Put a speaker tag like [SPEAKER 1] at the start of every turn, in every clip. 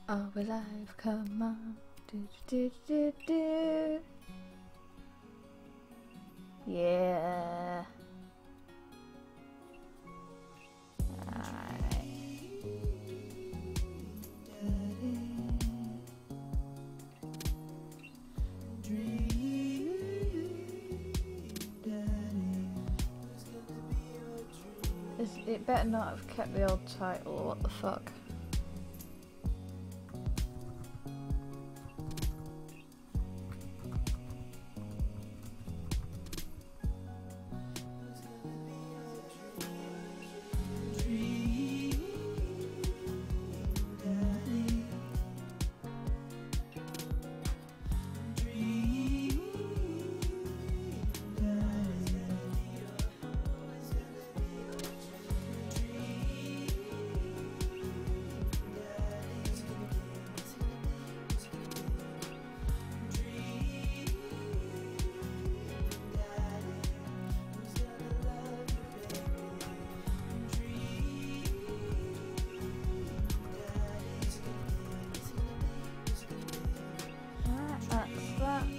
[SPEAKER 1] Are we live? Come on. Do. Yeah. It better not have kept the old title, what the fuck?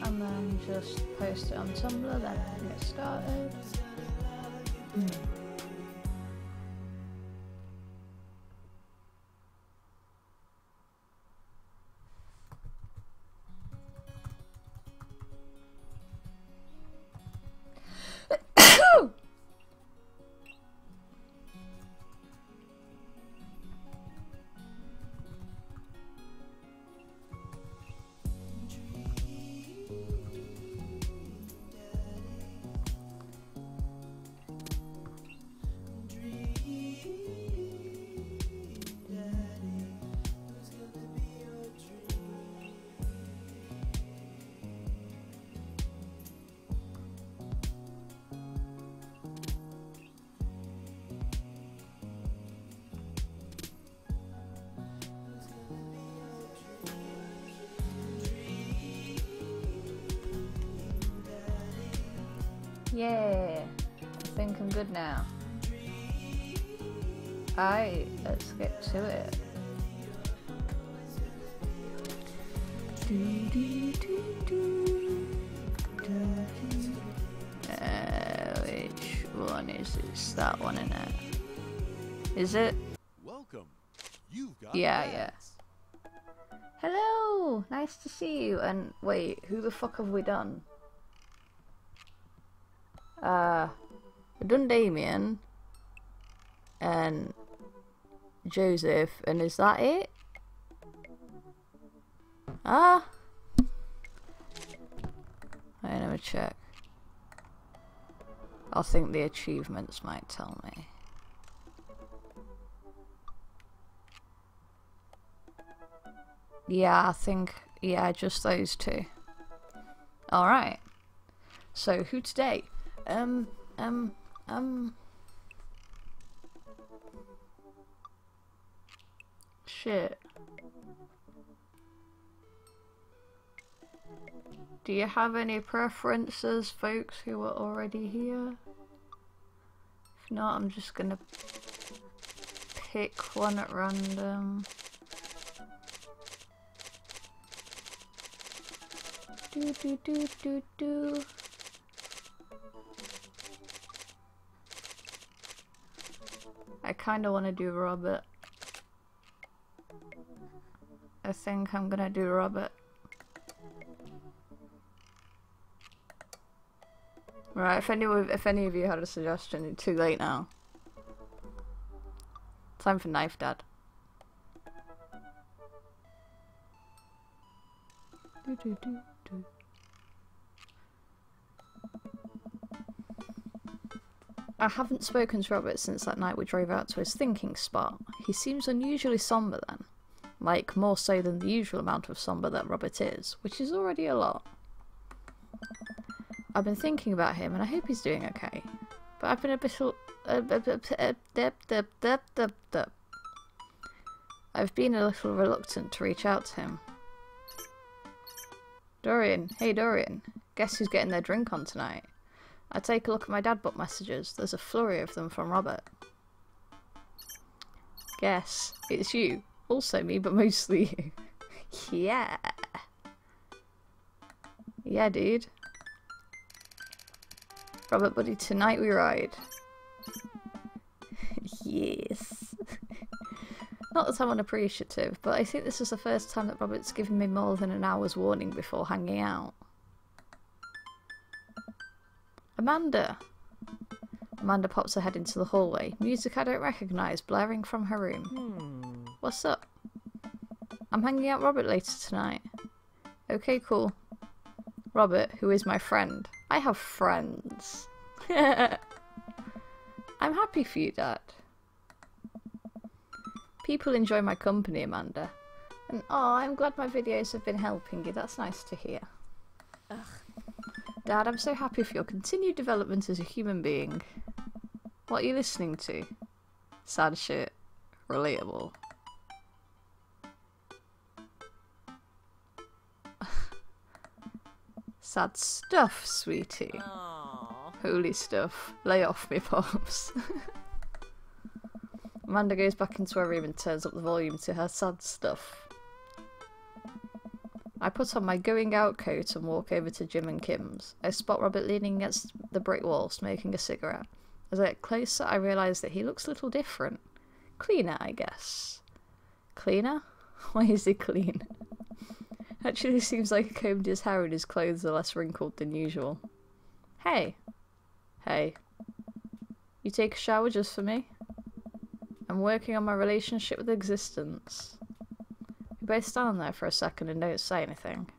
[SPEAKER 1] And then just post it on Tumblr, then get started. Yeah, I think I'm good now. Alright, let's get to it. Which one is this? That one in it. Is it?
[SPEAKER 2] Welcome. You've got
[SPEAKER 1] Yeah. Hello! Nice to see you. And wait, who the fuck have we done? We've done Damien and Joseph, and is that it? Let me check. I think the achievements might tell me. Yeah, I think, yeah, just those two. Alright. So, who today? Shit. Do you have any preferences, folks who are already here? If not, I'm just gonna pick one at random. Do. I kinda wanna do Robert. I think I'm gonna do Robert. Right, if any of you had a suggestion, it's too late now. Time for Knife Dad. Do. I haven't spoken to Robert since that night we drove out to his thinking spot. He seems unusually somber then. Like, more so than the usual amount of somber that Robert is, which is already a lot. I've been thinking about him and I hope he's doing okay. But I've been I've been a little reluctant to reach out to him. Dorian, hey Dorian, guess who's getting their drink on tonight? I take a look at my dad book messages. There's a flurry of them from Robert. Guess it's you. Also me, but mostly you. Yeah. Yeah, dude. Robert, buddy, tonight we ride. Yes. Not that I'm unappreciative, but I think this is the first time that Robert's given me more than an hour's warning before hanging out. Amanda! Amanda pops her head into the hallway. Music I don't recognise, blaring from her room. What's up? I'm hanging out with Robert later tonight. Okay, cool. Robert, who is my friend. I have friends. I'm happy for you, Dad. People enjoy my company, Amanda. And oh, I'm glad my videos have been helping you. That's nice to hear. Ugh. Dad, I'm so happy for your continued development as a human being. What are you listening to? Sad shit. Relatable. Sad stuff, sweetie. Aww. Holy stuff. Lay off me, pops. Amanda goes back into her room and turns up the volume to her sad stuff. I put on my going out coat and walk over to Jim and Kim's. I spot Robert leaning against the brick wall, smoking a cigarette. As I get closer, I realise that he looks a little different. Cleaner, I guess. Cleaner? Why is he clean? Actually seems like he combed his hair and his clothes are less wrinkled than usual. Hey. Hey. You take a shower just for me? I'm working on my relationship with existence. We both stand there for a second and don't say anything.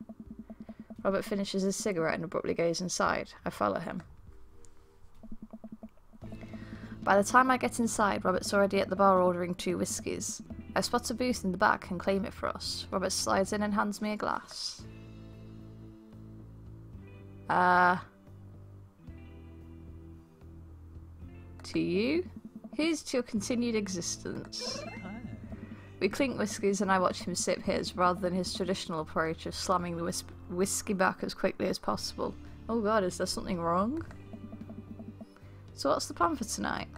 [SPEAKER 1] Robert finishes his cigarette and abruptly goes inside. I follow him. By the time I get inside, Robert's already at the bar ordering 2 whiskies. I spot a booth in the back and claim it for us. Robert slides in and hands me a glass. To you? Here's to your continued existence. We clink whiskies and I watch him sip his, rather than his traditional approach of slamming the whiskey back as quickly as possible. Oh god, is there something wrong? So what's the plan for tonight?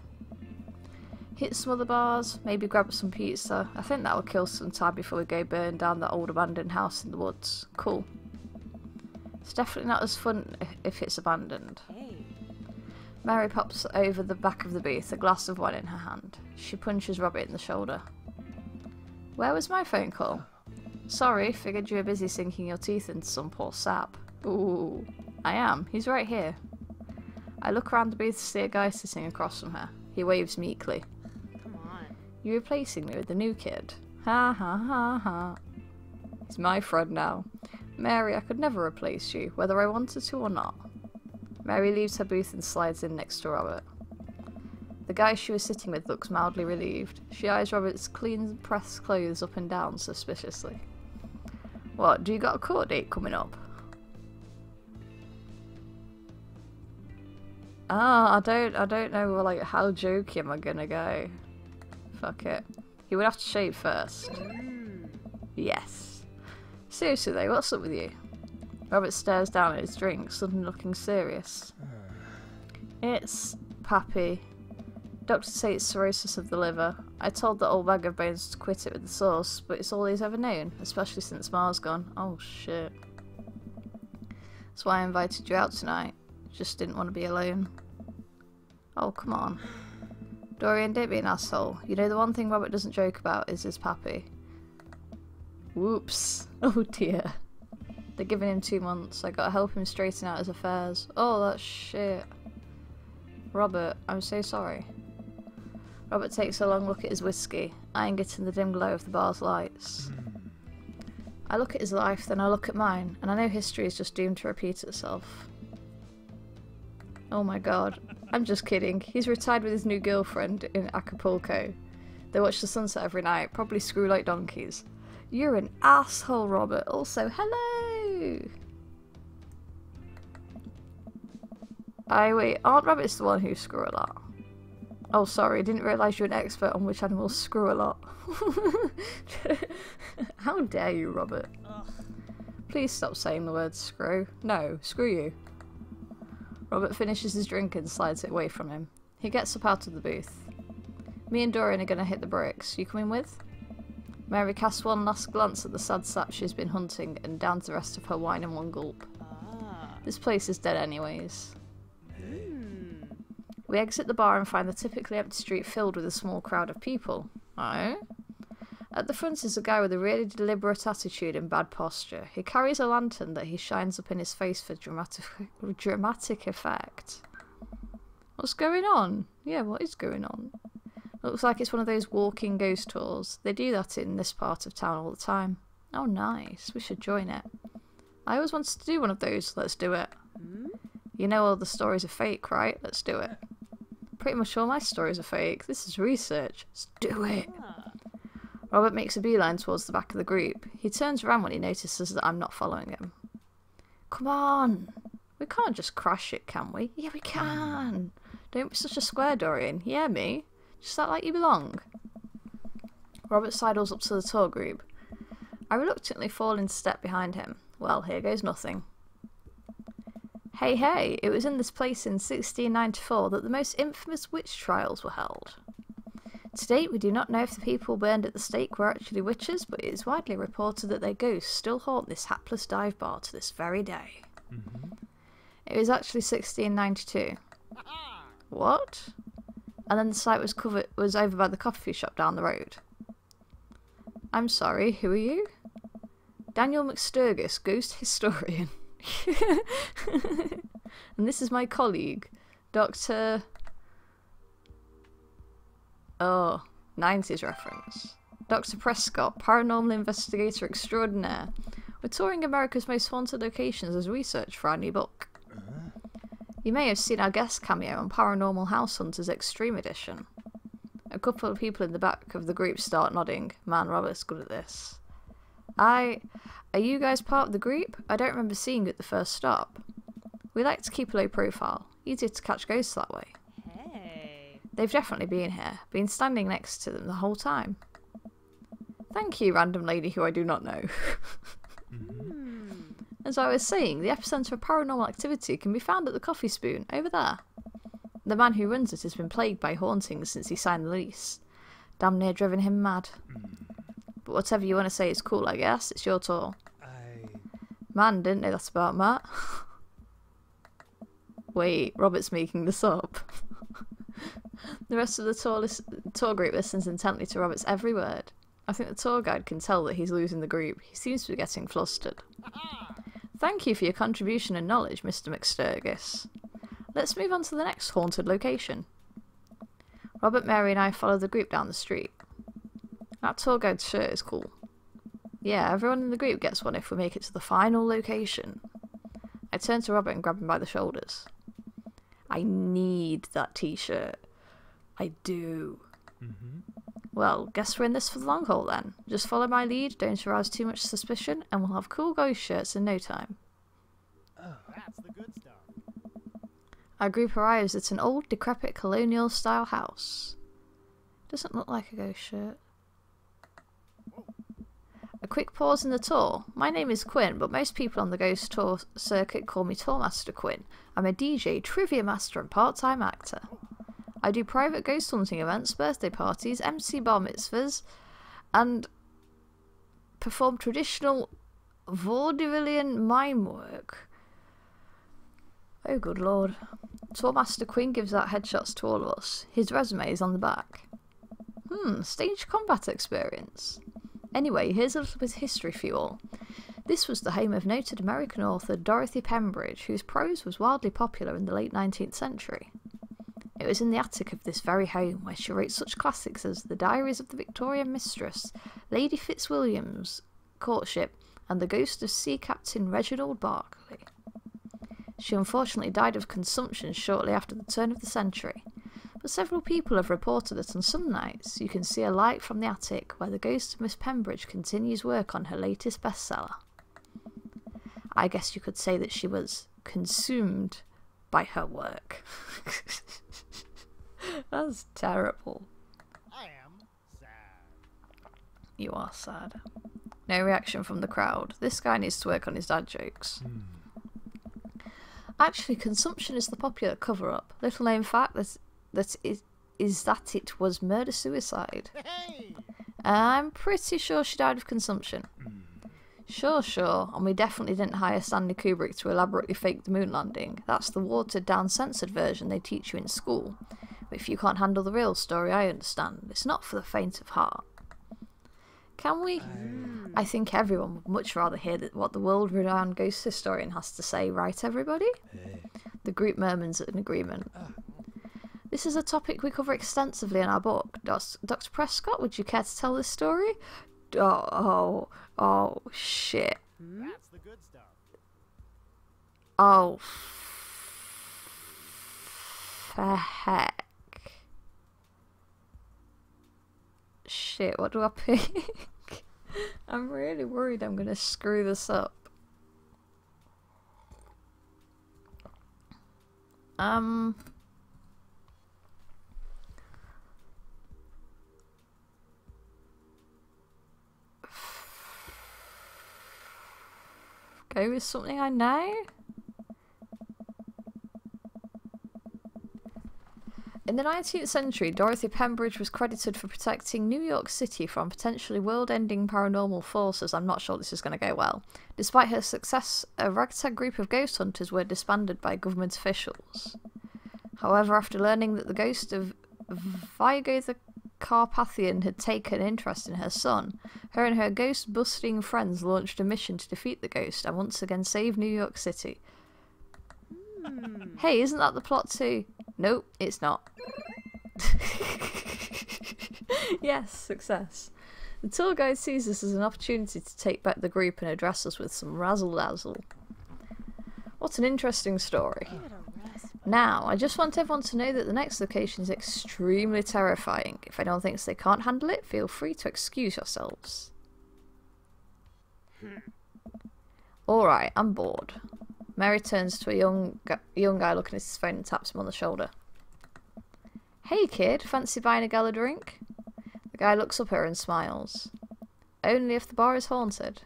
[SPEAKER 1] Hit some other bars, maybe grab some pizza. I think that'll kill some time before we go burn down that old abandoned house in the woods. Cool. It's definitely not as fun if it's abandoned. Hey. Mary pops over the back of the booth, a glass of wine in her hand. She punches Robert in the shoulder. Where was my phone call? Sorry, figured you were busy sinking your teeth into some poor sap. Ooh, I am. He's right here. I look around the booth to see a guy sitting across from her. He waves meekly. Come on. You're replacing me with the new kid. Ha ha ha ha. He's my friend now. Mary, I could never replace you, whether I wanted to or not. Mary leaves her booth and slides in next to Robert. The guy she was sitting with looks mildly relieved. She eyes Robert's clean pressed clothes up and down suspiciously. What, do you got a court date coming up? I don't know, like, how jokey am I gonna go? Fuck it. He would have to shave first. Yes. Seriously though, what's up with you? Robert stares down at his drink, suddenly looking serious. It's Pappy. Doctors say it's cirrhosis of the liver. I told the old bag of bones to quit it with the sauce, but it's all he's ever known, especially since Ma's gone. Oh shit. That's why I invited you out tonight. Just didn't want to be alone. Oh, come on. Dorian, don't be an asshole. You know the one thing Robert doesn't joke about is his Pappy. Whoops. Oh dear. They're giving him 2 months. I gotta help him straighten out his affairs. Oh, that's shit. Robert, I'm so sorry. Robert takes a long look at his whiskey, eyeing it in the dim glow of the bar's lights. I look at his life, then I look at mine, and I know history is just doomed to repeat itself. Oh my god. I'm just kidding. He's retired with his new girlfriend in Acapulco. They watch the sunset every night, probably screw like donkeys. You're an asshole, Robert. Also, hello! Wait, aren't rabbits the one who screw a lot? Oh, sorry, didn't realise you're an expert on which animals screw a lot. How dare you, Robert? Ugh. Please stop saying the word screw. No, screw you. Robert finishes his drink and slides it away from him. He gets up out of the booth. Me and Dorian are going to hit the bricks. You coming with? Mary casts one last glance at the sad sap she's been hunting and downs the rest of her wine in one gulp. This place is dead anyways. We exit the bar and find the typically empty street filled with a small crowd of people. Oh? At the front is a guy with a really deliberate attitude and bad posture. He carries a lantern that he shines up in his face for dramatic effect. What's going on? Yeah, what is going on? Looks like it's one of those walking ghost tours. They do that in this part of town all the time. Oh, nice. We should join it. I always wanted to do one of those. Let's do it. You know all the stories are fake, right? Let's do it. Pretty much all my stories are fake. This is research. Let's do it. Robert makes a beeline towards the back of the group. He turns around when he notices that I'm not following him. Come on. We can't just crash it, can we? Yeah, we can. Don't be such a square, Dorian. You hear me? Just act like you belong. Robert sidles up to the tour group. I reluctantly fall into step behind him. Well, here goes nothing. Hey, hey, it was in this place in 1694 that the most infamous witch trials were held. To date, we do not know if the people burned at the stake were actually witches, but it is widely reported that their ghosts still haunt this hapless dive bar to this very day. It was actually 1692. What? And then the site was over by the coffee shop down the road. I'm sorry, who are you? Daniel McSturgis, ghost historian. And this is my colleague, Dr. Oh, 90s reference. Dr. Prescott, paranormal investigator extraordinaire. We're touring America's most haunted locations as research for our new book. You may have seen our guest cameo on Paranormal House Hunters Extreme Edition. A couple of people in the back of the group start nodding. Man, Robert's good at this. Are you guys part of the group? I don't remember seeing you at the first stop. We like to keep a low profile. Easier to catch ghosts that way.
[SPEAKER 3] Hey.
[SPEAKER 1] They've definitely been here. Been standing next to them the whole time. Thank you, random lady who I do not know. As I was saying, the epicentre of paranormal activity can be found at the Coffee Spoon, over there. The man who runs it has been plagued by hauntings since he signed the lease. Damn near driven him mad. But whatever you want to say is cool, I guess. It's your tour. Man, didn't know that about Matt. Wait, Robert's making this up. The rest of the tour group listens intently to Robert's every word. I think the tour guide can tell that he's losing the group. He seems to be getting flustered. Thank you for your contribution and knowledge, Mr. McSturgis. Let's move on to the next haunted location. Robert, Mary and I follow the group down the street. That tour guide's shirt is cool. Yeah, everyone in the group gets one if we make it to the final location. I turn to Robert and grab him by the shoulders. I need that t-shirt. I do. Well, guess we're in this for the long haul then. Just follow my lead, don't arouse too much suspicion, and we'll have cool ghost shirts in no time.
[SPEAKER 2] That's the good stuff.
[SPEAKER 1] Our group arrives at an old, decrepit colonial-style house. Doesn't look like a ghost shirt. A quick pause in the tour. My name is Quinn, but most people on the ghost tour circuit call me Tourmaster Quinn. I'm a DJ, trivia master, and part-time actor. I do private ghost hunting events, birthday parties, MC bar mitzvahs, and perform traditional vaudevillian mime work. Oh, good lord. Tourmaster Quinn gives out headshots to all of us. His resume is on the back. Stage combat experience. Anyway, here's a little bit of history for you all. This was the home of noted American author Dorothy Pembridge, whose prose was wildly popular in the late 19th century. It was in the attic of this very home where she wrote such classics as The Diaries of the Victorian Mistress, Lady Fitzwilliam's Courtship, and The Ghost of Sea Captain Reginald Barclay. She unfortunately died of consumption shortly after the turn of the century, but several people have reported that on some nights you can see a light from the attic where the ghost of Miss Pembridge continues work on her latest bestseller. I guess you could say that she was consumed by her work. That's terrible.
[SPEAKER 2] I am sad.
[SPEAKER 1] You are sad. No reaction from the crowd. This guy needs to work on his dad jokes. Actually, consumption is the popular cover-up. Little known fact is that it was murder-suicide.
[SPEAKER 2] Hey!
[SPEAKER 1] I'm pretty sure she died of consumption. Sure, and we definitely didn't hire Stanley Kubrick to elaborately fake the moon landing. That's the watered-down, censored version they teach you in school. But if you can't handle the real story, I understand. It's not for the faint of heart. Can we? I think everyone would much rather hear what the world-renowned ghost historian has to say, right, everybody? The group murmurs in agreement. This is a topic we cover extensively in our book. Dr. Prescott, would you care to tell this story? Oh, shit.
[SPEAKER 2] That's the good stuff.
[SPEAKER 1] Oh, for heck. Shit, what do I pick? I'm really worried I'm gonna screw this up. Go with something I know? In the 19th century, Dorothy Pembridge was credited for protecting New York City from potentially world-ending paranormal forces. I'm not sure this is going to go well. Despite her success, a ragtag group of ghost hunters were disbanded by government officials. However, after learning that the ghost of Vigo the Carpathian had taken interest in her son, her and her ghost-busting friends launched a mission to defeat the ghost and once again save New York City. Hey, isn't that the plot too? Nope, it's not. Yes, success. The tour guide sees this as an opportunity to take back the group and address us with some razzle-dazzle. What an interesting story. Now, I just want everyone to know that the next location is extremely terrifying. If anyone thinks they can't handle it, feel free to excuse yourselves. Alright, I'm bored. Mary turns to a young guy looking at his phone and taps him on the shoulder. Hey kid, fancy buying a gal a drink? The guy looks up at her and smiles. Only if the bar is haunted.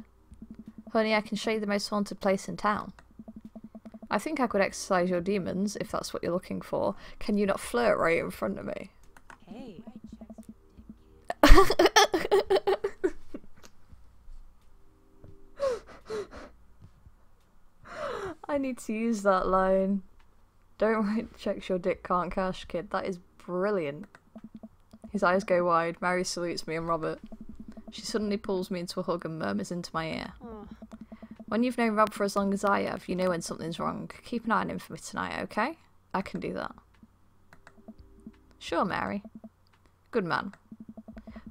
[SPEAKER 1] Honey, I can show you the most haunted place in town. I think I could exercise your demons, if that's what you're looking for. Can you not flirt right in front of me?
[SPEAKER 3] Hey.
[SPEAKER 1] I need to use that line. Don't write checks your dick can't cash, kid. That is brilliant. His eyes go wide. Mary salutes me and Robert. She suddenly pulls me into a hug and murmurs into my ear.
[SPEAKER 3] Oh.
[SPEAKER 1] When you've known Rob for as long as I have, you know when something's wrong. Keep an eye on him for me tonight, okay? I can do that. Sure, Mary. Good man.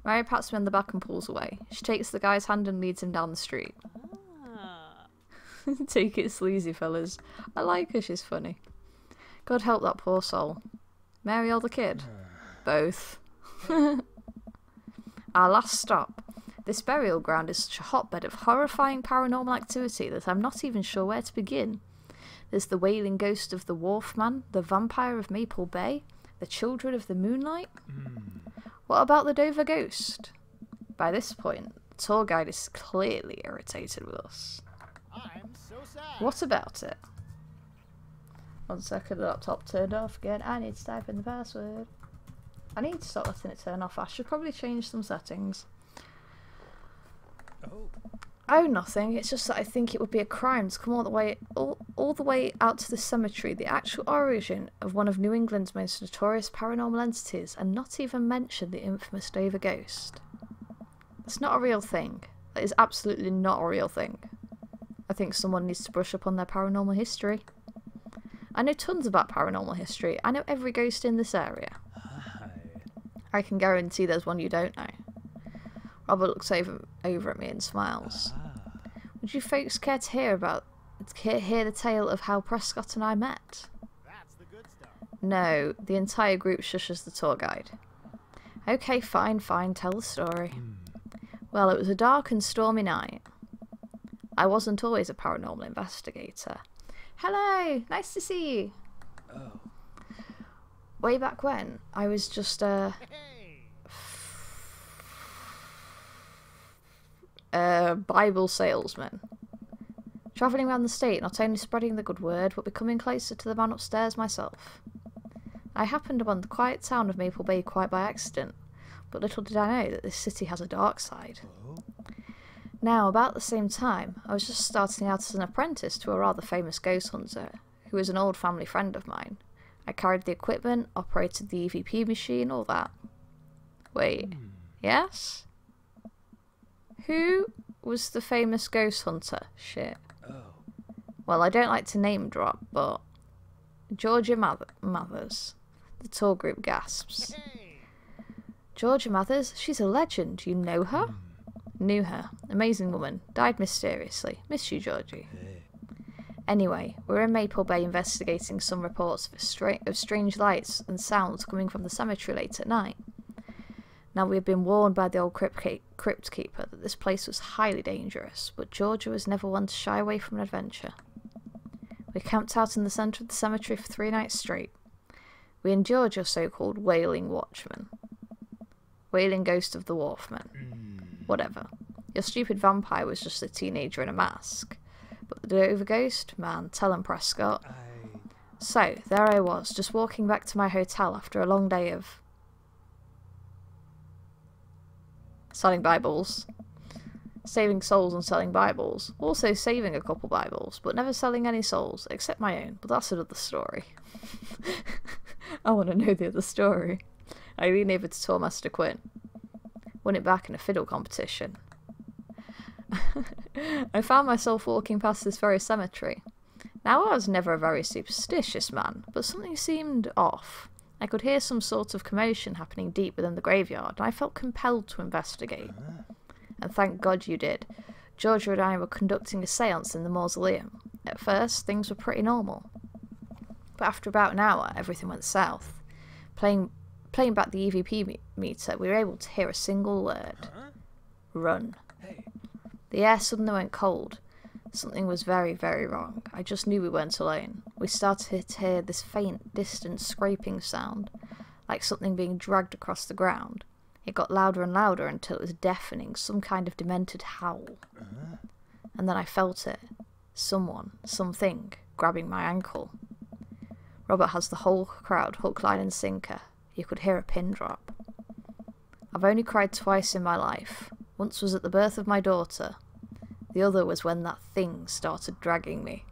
[SPEAKER 1] Mary pats me on the back and pulls away. She takes the guy's hand and leads him down the street.
[SPEAKER 3] Ah.
[SPEAKER 1] Take it sleazy, fellas. I like her, she's funny. God help that poor soul. Mary or the kid? Both. Our last stop. This burial ground is such a hotbed of horrifying paranormal activity that I'm not even sure where to begin. There's the wailing ghost of the Wharf Man, the vampire of Maple Bay, the children of the moonlight. What about the Dover ghost? By this point, the tour guide is clearly irritated with us.
[SPEAKER 2] I'm so sad.
[SPEAKER 1] What about it? 1 second, the laptop turned off again. I need to type in the password. I need to stop letting it turn off. I should probably change some settings. Oh, nothing. It's just that I think it would be a crime to come all the way out to the cemetery, the actual origin of one of New England's most notorious paranormal entities, and not even mention the infamous Dover ghost. It's not a real thing. That is absolutely not a real thing. I think someone needs to brush up on their paranormal history. I know tons about paranormal history. I know every ghost in this area. I can guarantee there's one you don't know. Robert looks over at me and smiles. Would you folks care to hear the tale of how Prescott and I met?
[SPEAKER 2] That's the good stuff.
[SPEAKER 1] No, the entire group shushes the tour guide. Okay, fine, tell the story. Well, it was a dark and stormy night. I wasn't always a paranormal investigator. Hello, nice to see you.
[SPEAKER 4] Oh.
[SPEAKER 1] Way back when, I was just
[SPEAKER 2] Hey.
[SPEAKER 1] a Bible salesman. Travelling around the state, not only spreading the good word, but becoming closer to the man upstairs myself. I happened upon the quiet town of Maple Bay quite by accident. but little did I know that this city has a dark side. Now, about the same time, I was just starting out as an apprentice to a rather famous ghost hunter, who was an old family friend of mine. I carried the equipment, operated the EVP machine, all that. Wait, yes? Who was the famous ghost hunter? Shit. Well, I don't like to name drop, but Georgia Mathers. The tour group gasps. Georgia Mathers? She's a legend. You know her? Knew her. Amazing woman. Died mysteriously. Miss you, Georgie. Anyway, we're in Maple Bay investigating some reports of strange lights and sounds coming from the cemetery late at night. Now, we had been warned by the old crypt keeper that this place was highly dangerous, but Georgia was never one to shy away from an adventure. We camped out in the centre of the cemetery for 3 nights straight. We endured your so-called wailing watchman. Wailing ghost of the wharfman. Whatever. Your stupid vampire was just a teenager in a mask. But the Dover ghost? Man, tell him, Prescott. So, there I was, just walking back to my hotel after a long day of selling Bibles. Saving souls and selling Bibles. Also saving a couple Bibles, but never selling any souls, except my own. But that's another story. I want to know the other story. I leaned over to Tourmaster Quinn. Won it back in a fiddle competition. I found myself walking past this very cemetery. Now, I was never a very superstitious man, but something seemed off. I could hear some sort of commotion happening deep within the graveyard, and I felt compelled to investigate. And thank God you did. Georgia and I were conducting a seance in the mausoleum. At first, things were pretty normal. But after about an hour, everything went south. Playing back the EVP meter, we were able to hear a single word. Run. The air suddenly went cold. Something was very, very wrong. I just knew we weren't alone. We started to hear this faint, distant scraping sound, like something being dragged across the ground. It got louder and louder until it was deafening, some kind of demented howl. And then I felt it. Someone, something, grabbing my ankle. Robert has the whole crowd hook, line and sinker. You could hear a pin drop. I've only cried twice in my life. Once was at the birth of my daughter. The other was when that thing started dragging me.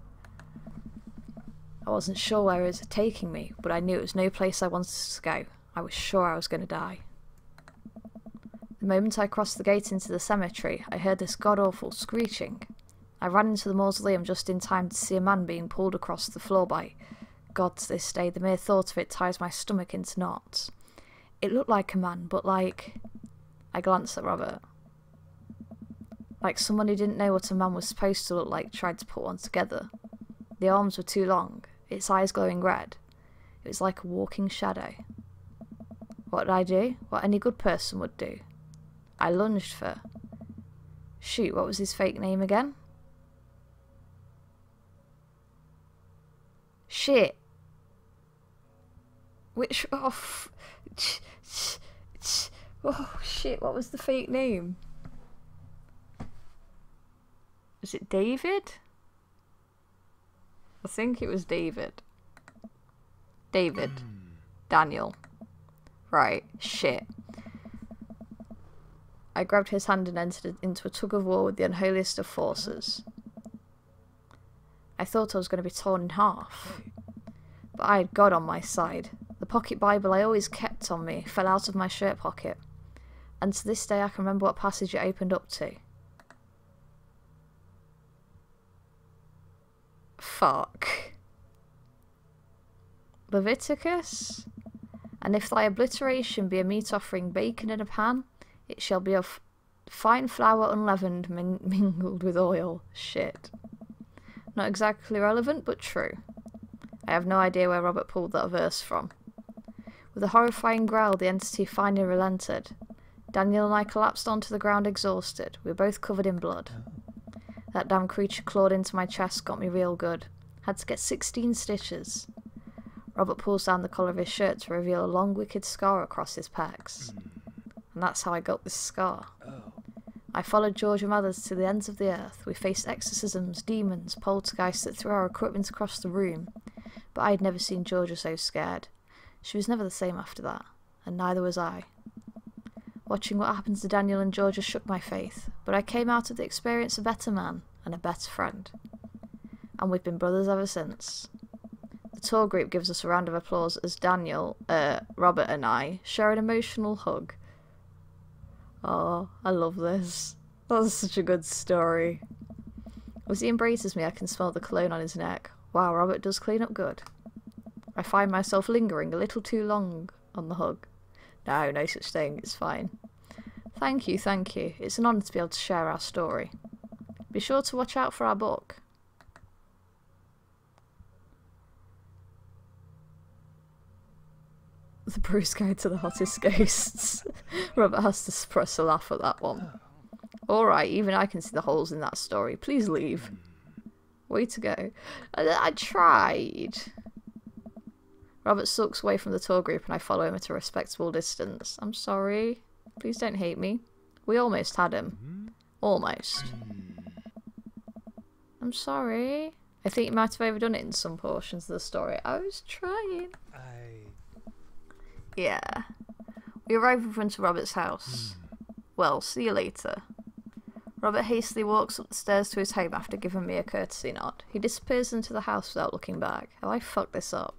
[SPEAKER 1] I wasn't sure where it was taking me, but I knew it was no place I wanted to go. I was sure I was going to die. The moment I crossed the gate into the cemetery, I heard this god-awful screeching. I ran into the mausoleum just in time to see a man being pulled across the floor by... God, to this day, the mere thought of it ties my stomach into knots. It looked like a man, but like... I glanced at Robert. Like someone who didn't know what a man was supposed to look like tried to put one together. The arms were too long, its eyes glowing red. It was like a walking shadow. What did I do? What any good person would do. I lunged for... Shoot, what was his fake name again? Shit. Which... Oh, oh shit, what was the fake name? Was it David? I think it was David. David. Daniel. Right, shit. I grabbed his hand and entered into a tug-of-war with the unholiest of forces. I thought I was going to be torn in half. But I had God on my side. The pocket Bible I always kept on me fell out of my shirt pocket. And to this day I can remember what passage it opened up to. Fuck. Leviticus? And if thy obliteration be a meat offering bacon in a pan, it shall be of fine flour unleavened mingled with oil. Shit. Not exactly relevant, but true. I have no idea where Robert pulled that verse from. With a horrifying growl, the entity finally relented. Daniel and I collapsed onto the ground exhausted. We were both covered in blood. That damn creature clawed into my chest, got me real good. Had to get 16 stitches. Robert pulls down the collar of his shirt to reveal a long wicked scar across his pecs. And that's how I got this scar. I followed Georgia Mathers to the ends of the earth. We faced exorcisms, demons, poltergeists that threw our equipment across the room. But I had never seen Georgia so scared. She was never the same after that, and neither was I. Watching what happened to Daniel and Georgia shook my faith, but I came out of the experience a better man and a better friend. And we've been brothers ever since. The tour group gives us a round of applause as Daniel, Robert and I share an emotional hug. Oh, I love this. That's such a good story. As he embraces me, I can smell the cologne on his neck. Wow, Robert does clean up good. I find myself lingering a little too long on the hug. No, no such thing, it's fine. Thank you, thank you. It's an honour to be able to share our story. Be sure to watch out for our book. The Bruce Guide to the Hottest Ghosts. Robert has to suppress a laugh at that one. Alright, even I can see the holes in that story. Please leave. Way to go. I tried. Robert sulks away from the tour group and I follow him at a respectable distance. I'm sorry. Please don't hate me. We almost had him. Almost. I'm sorry. I think you might have overdone it in some portions of the story. I was trying. Yeah. We arrive in front of Robert's house. Well, see you later. Robert hastily walks up the stairs to his home after giving me a courtesy nod. He disappears into the house without looking back. Have I fucked this up?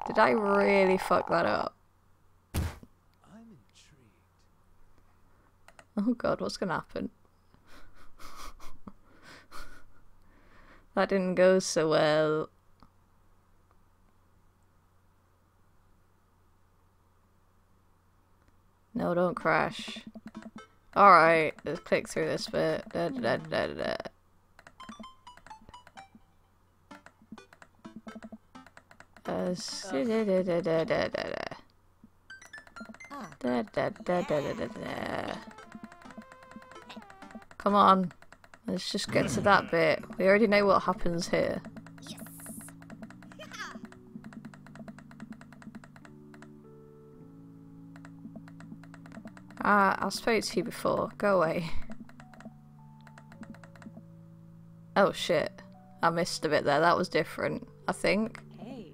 [SPEAKER 1] Did I really fuck that up?
[SPEAKER 2] I'm intrigued.
[SPEAKER 1] Oh god, what's gonna happen? That didn't go so well. No, don't crash. Alright, let's click through this bit. Da, da, da, da, da. Da, da, da, da, da, da, da. Da, da, da, da, da, da, da. Come on. Let's just get to that bit. We already know what happens here. I spoke to you before. Go away. Oh shit. I missed a bit there. That was different, I think.
[SPEAKER 3] Hey.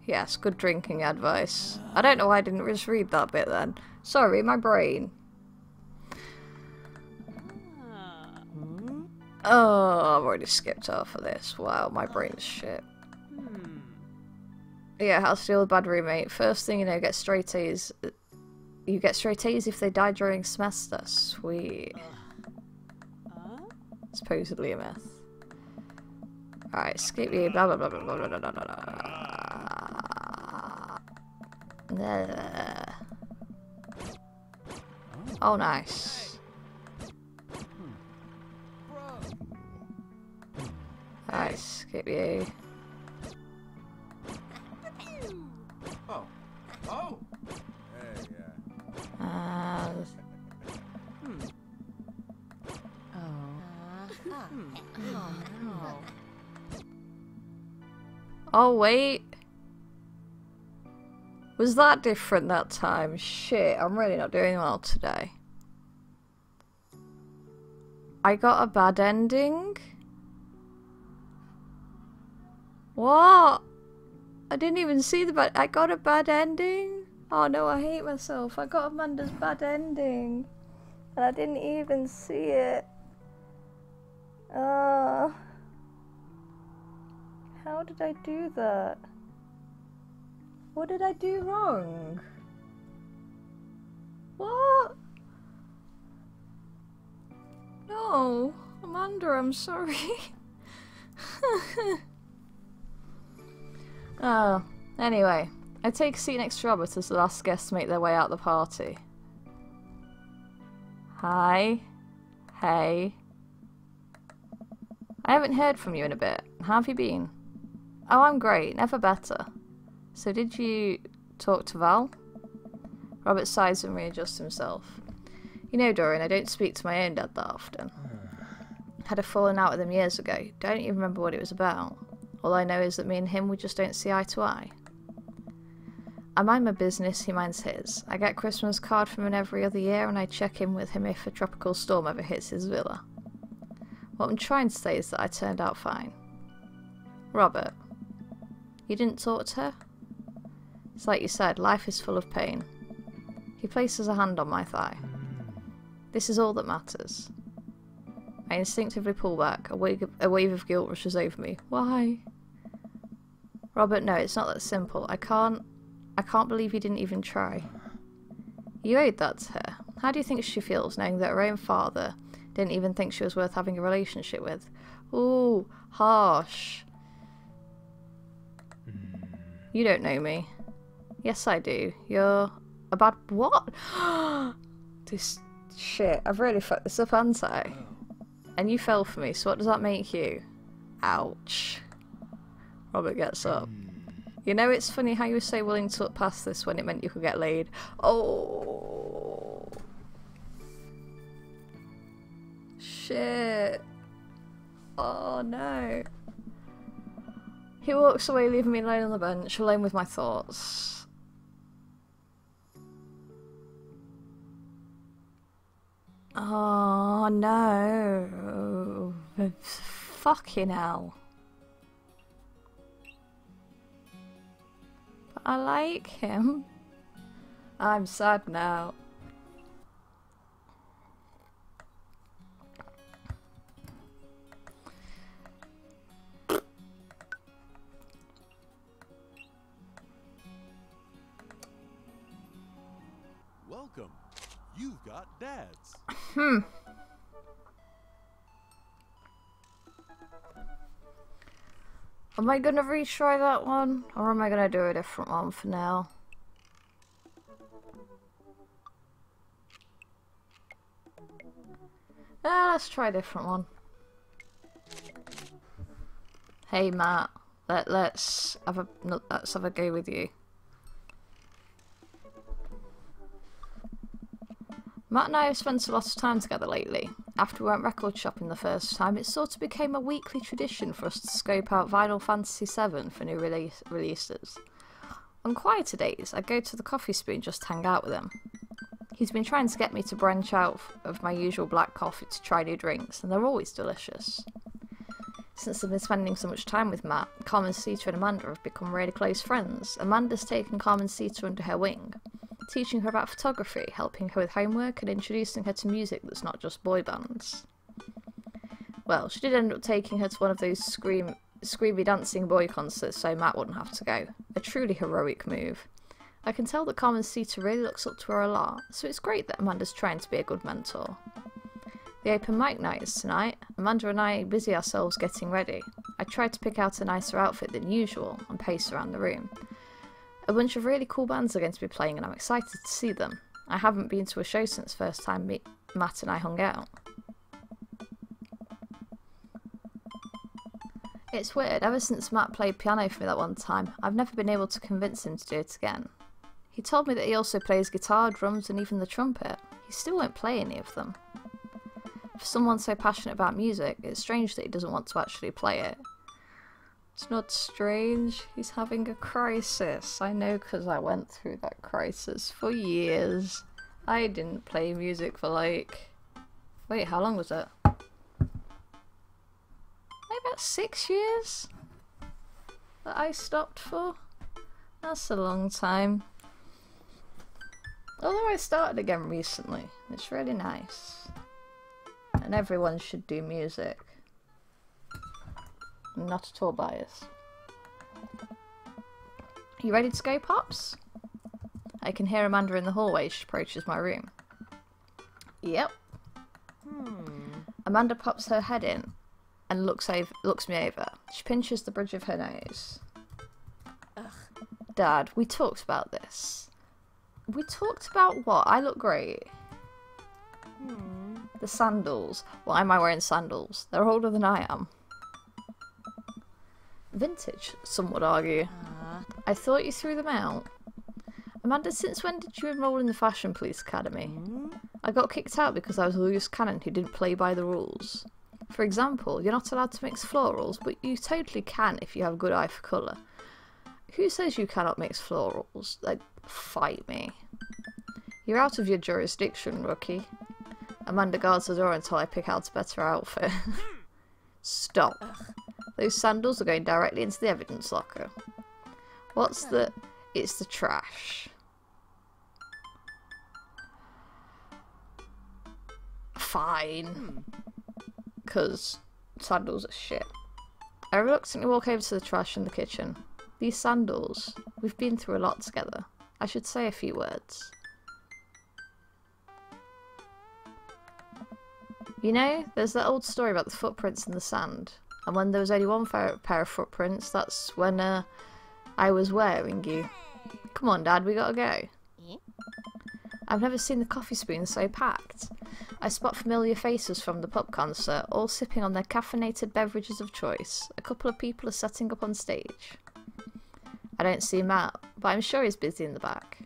[SPEAKER 1] Yes, good drinking advice. I don't know why I didn't just read that bit then. Sorry, my brain. Oh, I've already skipped off of this. Wow, my brain's shit. Yeah, how to deal with a bad roommate. First thing you know, get straight A's. You get straight A's if they die during semester. Sweet. Supposedly a myth. Alright, skip you. Blah blah blah blah blah blah blah blah blah. Oh, nice. Alright, skip you.
[SPEAKER 2] Oh. Oh. Hey, yeah.
[SPEAKER 1] Oh, wait. Was that different that time? Shit, I'm really not doing well today. I got a bad ending? What? I didn't even see the bad... I got a bad ending? Oh no, I hate myself. I got Amanda's bad ending. And I didn't even see it. How did I do that? What did I do wrong? What? No, Amanda, I'm sorry. Oh, anyway, I take a seat next to Robert as the last guests make their way out the party. Hi. Hey. I haven't heard from you in a bit. How have you been? Oh, I'm great. Never better. So did you talk to Val? Robert sighs and readjusts himself. You know, Dorian, I don't speak to my own dad that often. Had a falling out with him years ago. Don't even remember what it was about. All I know is that me and him, we just don't see eye to eye. I mind my business, he minds his. I get a Christmas card from him every other year and I check in with him if a tropical storm ever hits his villa. What I'm trying to say is that I turned out fine. Robert, you didn't talk to her? It's like you said, life is full of pain. He places a hand on my thigh. This is all that matters. I instinctively pull back. A wave of guilt rushes over me. Why? Robert, no, it's not that simple. I can't believe you didn't even try. You owed that to her. How do you think she feels knowing that her own father didn't even think she was worth having a relationship with? Ooh, harsh. You don't know me. Yes, I do. You're a bad... What? This shit. I've really fucked this up, haven't I? And you fell for me, so what does that make you? Ouch. Robert gets up. You know, it's funny how you were so willing to look past this when it meant you could get laid. Oh. Shit. Oh, no. He walks away, leaving me alone on the bench, alone with my thoughts. Oh, no. Fucking hell. But I like him. I'm sad now.
[SPEAKER 2] Welcome. You've got dads.
[SPEAKER 1] Am I gonna retry that one? Or am I gonna do a different one for now? Let's try a different one. Hey Matt, let's have a go with you. Matt and I have spent a lot of time together lately. After we went record shopping the first time, it sort of became a weekly tradition for us to scope out Final Fantasy VII for new releases. On quieter days, I go to the Coffee Spoon just to hang out with him. He's been trying to get me to branch out of my usual black coffee to try new drinks, and they're always delicious. Since I've been spending so much time with Matt, Carmen Sita and Amanda have become really close friends. Amanda's taken Carmen Sita under her wing, teaching her about photography, helping her with homework, and introducing her to music that's not just boy bands. Well, she did end up taking her to one of those screamy dancing boy concerts so Matt wouldn't have to go. A truly heroic move. I can tell that Carmen Sita really looks up to her a lot, so it's great that Amanda's trying to be a good mentor. The open mic night is tonight. Amanda and I busy ourselves getting ready. I tried to pick out a nicer outfit than usual and pace around the room. A bunch of really cool bands are going to be playing and I'm excited to see them. I haven't been to a show since the first time Matt and I hung out. It's weird, ever since Matt played piano for me that one time, I've never been able to convince him to do it again. He told me that he also plays guitar, drums and even the trumpet. He still won't play any of them. For someone so passionate about music, it's strange that he doesn't want to actually play it. It's not strange, he's having a crisis. I know because I went through that crisis for years. I didn't play music for like... Wait, how long was it? Maybe about 6 years? That I stopped for? That's a long time. Although I started again recently. It's really nice. And everyone should do music. Not at all biased. You ready to go, Pops? I can hear Amanda in the hallway as she approaches my room. Yep. Amanda pops her head in and looks me over. She pinches the bridge of her nose. Ugh. Dad, we talked about this. We talked about what? I look great. The sandals. Why am I wearing sandals? They're older than I am. Vintage, some would argue. I thought you threw them out. Amanda, since when did you enroll in the Fashion Police Academy? I got kicked out because I was a loose cannon who didn't play by the rules. For example, you're not allowed to mix florals, but you totally can if you have a good eye for colour. Who says you cannot mix florals? Fight me. You're out of your jurisdiction, rookie. Amanda guards the door until I pick out a better outfit. Stop. Those sandals are going directly into the evidence locker. What's the... It's the trash. Fine. Because sandals are shit. I reluctantly walk over to the trash in the kitchen. These sandals, we've been through a lot together. I should say a few words. You know, there's that old story about the footprints in the sand. And when there was only one pair of footprints, that's when I was wearing you. Come on, Dad, we gotta go. I've never seen the coffee spoon so packed. I spot familiar faces from the pub concert, all sipping on their caffeinated beverages of choice. A couple of people are setting up on stage. I don't see Matt, but I'm sure he's busy in the back.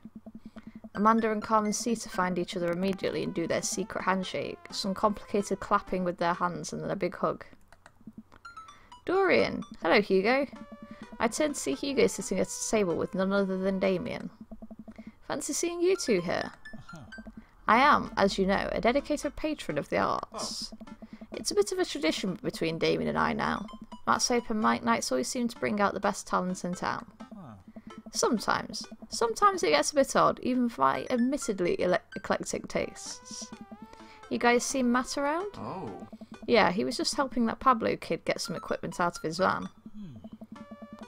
[SPEAKER 1] Amanda and Carmen Sita find each other immediately and do their secret handshake, some complicated clapping with their hands and then a big hug. Dorian! Hello, Hugo. I turn to see Hugo sitting at a table with none other than Damien. Fancy seeing you two here. I am, as you know, a dedicated patron of the arts. It's a bit of a tradition between Damien and I now. Matt's open mic nights always seem to bring out the best talents in town. Sometimes. Sometimes it gets a bit odd, even for my admittedly eclectic tastes. You guys seen Matt around?
[SPEAKER 4] Oh.
[SPEAKER 1] Yeah, he was just helping that Pablo kid get some equipment out of his van.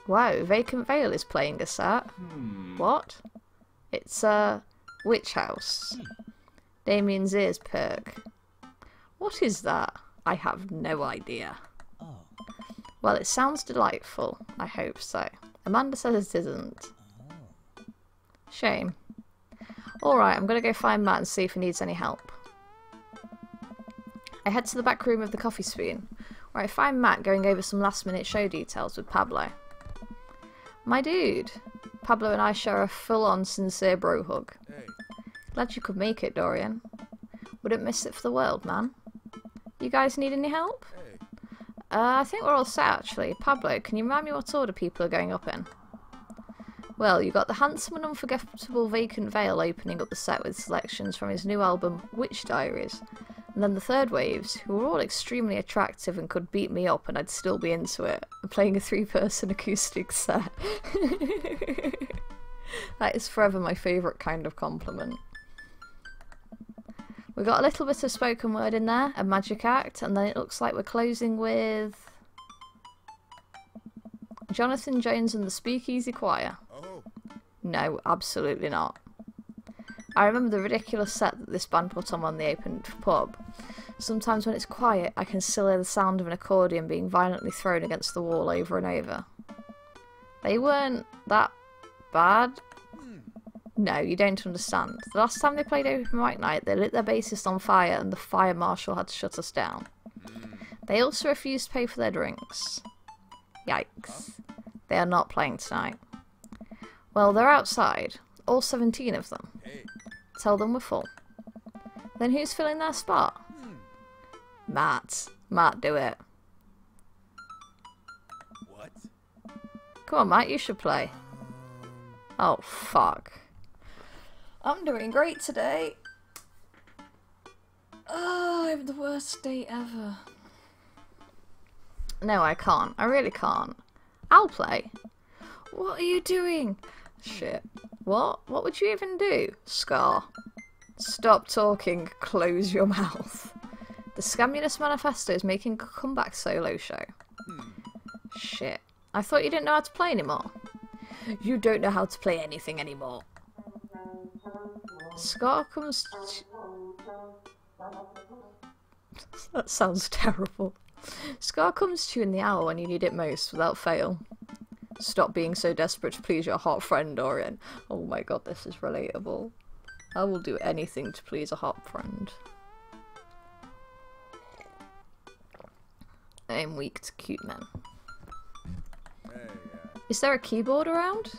[SPEAKER 1] Wow, Vacant Veil is playing a set. What? It's a witch house. Damien's ears perk. What is that? I have no idea. Well, it sounds delightful. I hope so. Amanda says it isn't. Shame. Alright, I'm gonna go find Matt and see if he needs any help. I head to the back room of the Coffee Spoon, where I find Matt going over some last minute show details with Pablo. My dude. Pablo and I share a full-on sincere bro hug.
[SPEAKER 2] Hey.
[SPEAKER 1] Glad you could make it, Dorian. Wouldn't miss it for the world, man. You guys need any help?
[SPEAKER 2] Hey.
[SPEAKER 1] I think we're all set, actually. Pablo, can you remind me what order people are going up in? Well, you got the handsome and unforgettable Vacant Veil opening up the set with selections from his new album, Witch Diaries. And then the Third Waves, who were all extremely attractive and could beat me up and I'd still be into it, and playing a 3-person acoustic set. That is forever my favourite kind of compliment. We got a little bit of spoken word in there, a magic act, and then it looks like we're closing with Jonathan Jones and the Speakeasy Choir.
[SPEAKER 2] Oh.
[SPEAKER 1] No, absolutely not. I remember the ridiculous set that this band put on the open pub. Sometimes when it's quiet, I can still hear the sound of an accordion being violently thrown against the wall over and over. They weren't that bad. No, you don't understand. The last time they played open mic night, they lit their bassist on fire and the fire marshal had to shut us down. They also refused to pay for their drinks. Yikes. They are not playing tonight. Well, they're outside. All 17 of them.
[SPEAKER 2] Hey.
[SPEAKER 1] Tell them we're full. Then who's filling their spot? Matt. Matt, do it.
[SPEAKER 2] What?
[SPEAKER 1] Come on, Matt, you should play. Oh, fuck. I'm doing great today. Oh, I have the worst day ever. No, I can't. I really can't. I'll play. What are you doing? Shit. What? What would you even do? Scar. Stop talking. Close your mouth. The Scamulus Manifesto is making a comeback solo show. Shit. I thought you didn't know how to play anymore. You don't know how to play anything anymore. Scar comes... That sounds terrible. Scar comes to you in the hour when you need it most, without fail. Stop being so desperate to please your hot friend, Dorian. Oh my god, this is relatable. I will do anything to please a hot friend. I am weak to cute men.
[SPEAKER 2] Hey,
[SPEAKER 1] Is there a keyboard around?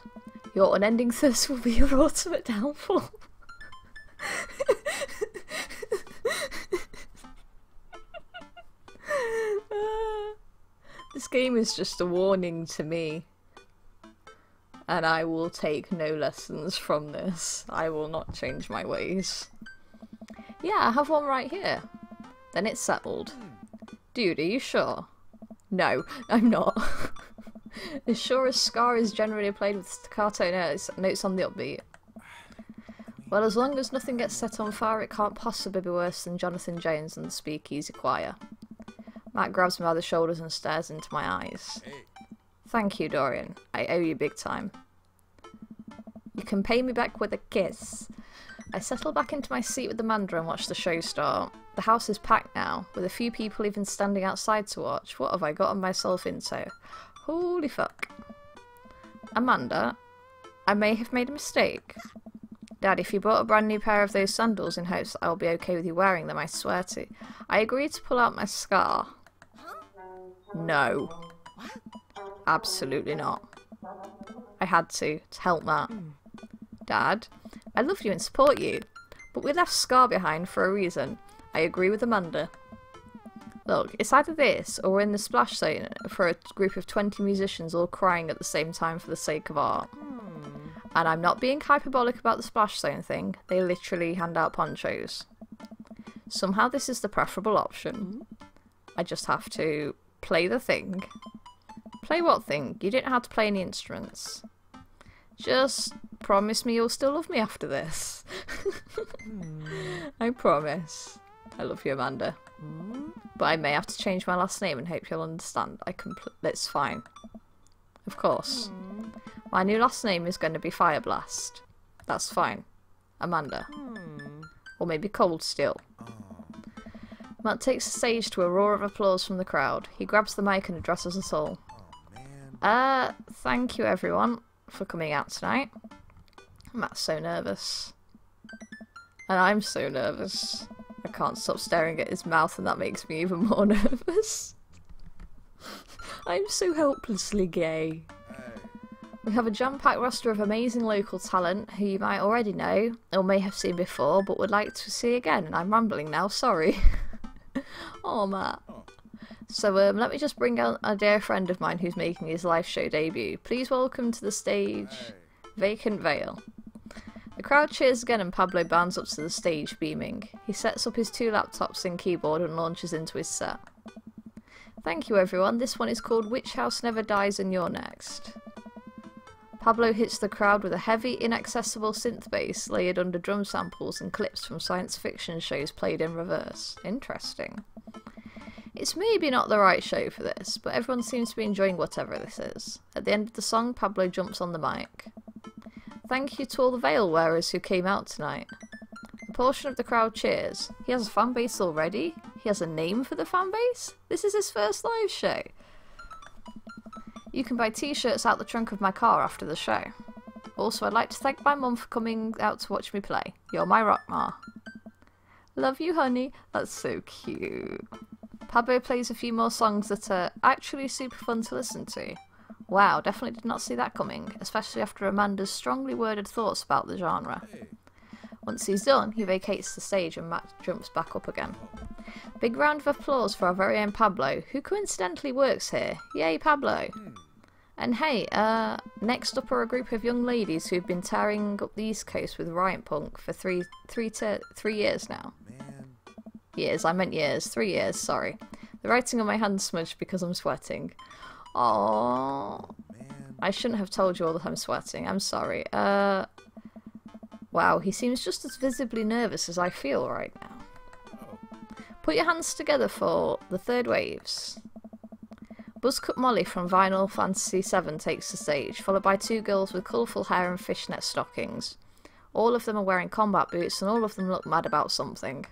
[SPEAKER 1] Your unending thirst will be your ultimate downfall. This game is just a warning to me. and I will take no lessons from this. I will not change my ways. Yeah, I have one right here. Then it's settled. Dude, are you sure? No, I'm not. As sure as Scar is generally played with staccato notes on the upbeat. Well, as long as nothing gets set on fire, it can't possibly be worse than Jonathan Jones and the Speakeasy Choir. Matt grabs me by the shoulders and stares into my eyes. Thank you, Dorian. I owe you big time. You can pay me back with a kiss. I settle back into my seat with Amanda and watch the show start. The house is packed now, with a few people even standing outside to watch. What have I gotten myself into? Holy fuck. Amanda, I may have made a mistake. Dad, if you bought a brand new pair of those sandals in hopes that I'll be okay with you wearing them, I swear to. I agreed to pull out my scar. No. Absolutely not. I had to help Matt. Dad, I love you and support you, but we left Scar behind for a reason. I agree with Amanda. Look, it's either this, or we're in the splash zone for a group of 20 musicians all crying at the same time for the sake of art. And I'm not being hyperbolic about the splash zone thing, they literally hand out ponchos. Somehow this is the preferable option. I just have to play the thing. Play what thing? You didn't have to play any instruments. Just promise me you'll still love me after this. I promise. I love you, Amanda. But I may have to change my last name and hope you'll understand. It's fine. Of course. My new last name is going to be Fireblast. That's fine. Amanda. Or maybe Cold Steel. Matt takes the stage to a roar of applause from the crowd. He grabs the mic and addresses us all. Thank you everyone for coming out tonight. Matt's so nervous. And I'm so nervous. I can't stop staring at his mouth and that makes me even more nervous. I'm so helplessly gay. We have a jam-packed roster of amazing local talent who you might already know, or may have seen before, but would like to see again. And I'm rambling now, sorry. Oh, Matt. So let me just bring out a dear friend of mine who's making his live show debut. Please welcome to the stage, Vacant Veil. The crowd cheers again and Pablo bounds up to the stage, beaming. He sets up his 2 laptops and keyboard and launches into his set. Thank you everyone, this one is called Witch House Never Dies and You're Next. Pablo hits the crowd with a heavy, inaccessible synth bass layered under drum samples and clips from science fiction shows played in reverse. Interesting. It's maybe not the right show for this, but everyone seems to be enjoying whatever this is. At the end of the song, Pablo jumps on the mic. Thank you to all the veil wearers who came out tonight. A portion of the crowd cheers. He has a fan base already? He has a name for the fan base? This is his first live show. You can buy t-shirts out the trunk of my car after the show. Also, I'd like to thank my mum for coming out to watch me play. You're my rock ma. Love you, honey. That's so cute. Pablo plays a few more songs that are actually super fun to listen to. Wow, definitely did not see that coming, especially after Amanda's strongly worded thoughts about the genre. Once he's done, he vacates the stage and Matt jumps back up again. Big round of applause for our very own Pablo, who coincidentally works here. Yay, Pablo! And hey, next up are a group of young ladies who've been tearing up the East Coast with Riot Punk for three years now. Years, I meant years. 3 years, sorry. The writing on my hand smudged because I'm sweating. Aww. I shouldn't have told you all that I'm sweating. I'm sorry. Wow, he seems just as visibly nervous as I feel right now. Put your hands together for the Third Waves. Buzzcut Molly from Vinyl Fantasy VII takes the stage, followed by 2 girls with colourful hair and fishnet stockings. All of them are wearing combat boots and all of them look mad about something.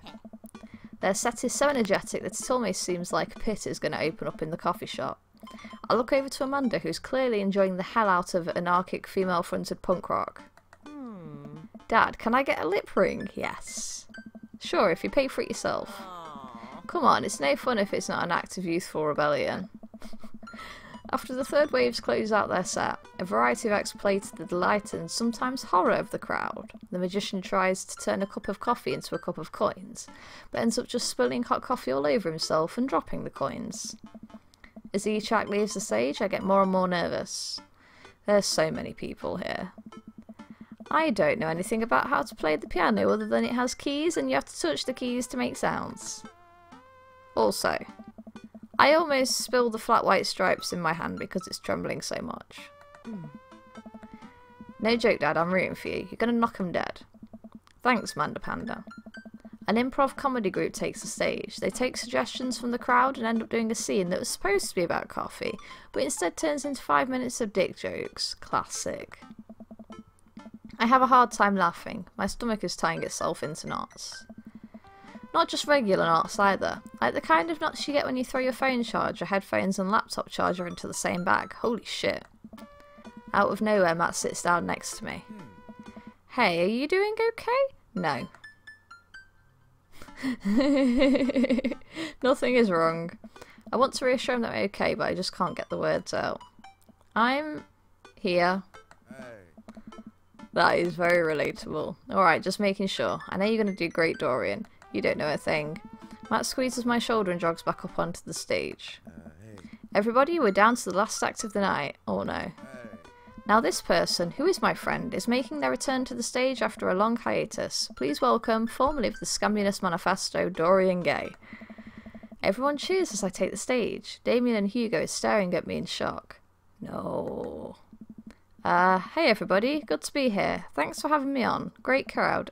[SPEAKER 1] Their set is so energetic that it almost seems like a pit is going to open up in the coffee shop. I look over to Amanda, who's clearly enjoying the hell out of anarchic female-fronted punk rock. Dad, can I get a lip ring? Yes. Sure, if you pay for it yourself. Come on, it's no fun if it's not an act of youthful rebellion. After the Third Waves close out their set, a variety of acts play to the delight and sometimes horror of the crowd. The magician tries to turn a cup of coffee into a cup of coins, but ends up just spilling hot coffee all over himself and dropping the coins. As each act leaves the stage, I get more and more nervous. There's so many people here. I don't know anything about how to play the piano other than it has keys and you have to touch the keys to make sounds. Also, I almost spilled the flat white stripes in my hand because it's trembling so much. No joke, Dad, I'm rooting for you. You're gonna knock 'em dead. Thanks, Manda Panda. An improv comedy group takes the stage. They take suggestions from the crowd and end up doing a scene that was supposed to be about coffee, but instead turns into 5 minutes of dick jokes. Classic. I have a hard time laughing. My stomach is tying itself into knots. Not just regular knots either, like the kind of knots you get when you throw your phone charger, headphones and laptop charger into the same bag. Holy shit. Out of nowhere, Matt sits down next to me. Hey, are you doing okay? No. Nothing is wrong. I want to reassure him that I'm okay, but I just can't get the words out. I'm here.
[SPEAKER 2] Hey.
[SPEAKER 1] That is very relatable. Alright, just making sure. I know you're going to do great, Dorian. You don't know a thing. Matt squeezes my shoulder and jogs back up onto the stage.
[SPEAKER 2] Hey.
[SPEAKER 1] Everybody, we're down to the last act of the night. Oh no.
[SPEAKER 2] Hey.
[SPEAKER 1] Now this person, who is my friend, is making their return to the stage after a long hiatus. Please welcome, formerly of the Scamulous Manifesto, Dorian Gay. Everyone cheers as I take the stage. Damien and Hugo is staring at me in shock. No. Hey everybody, good to be here. Thanks for having me on. Great crowd.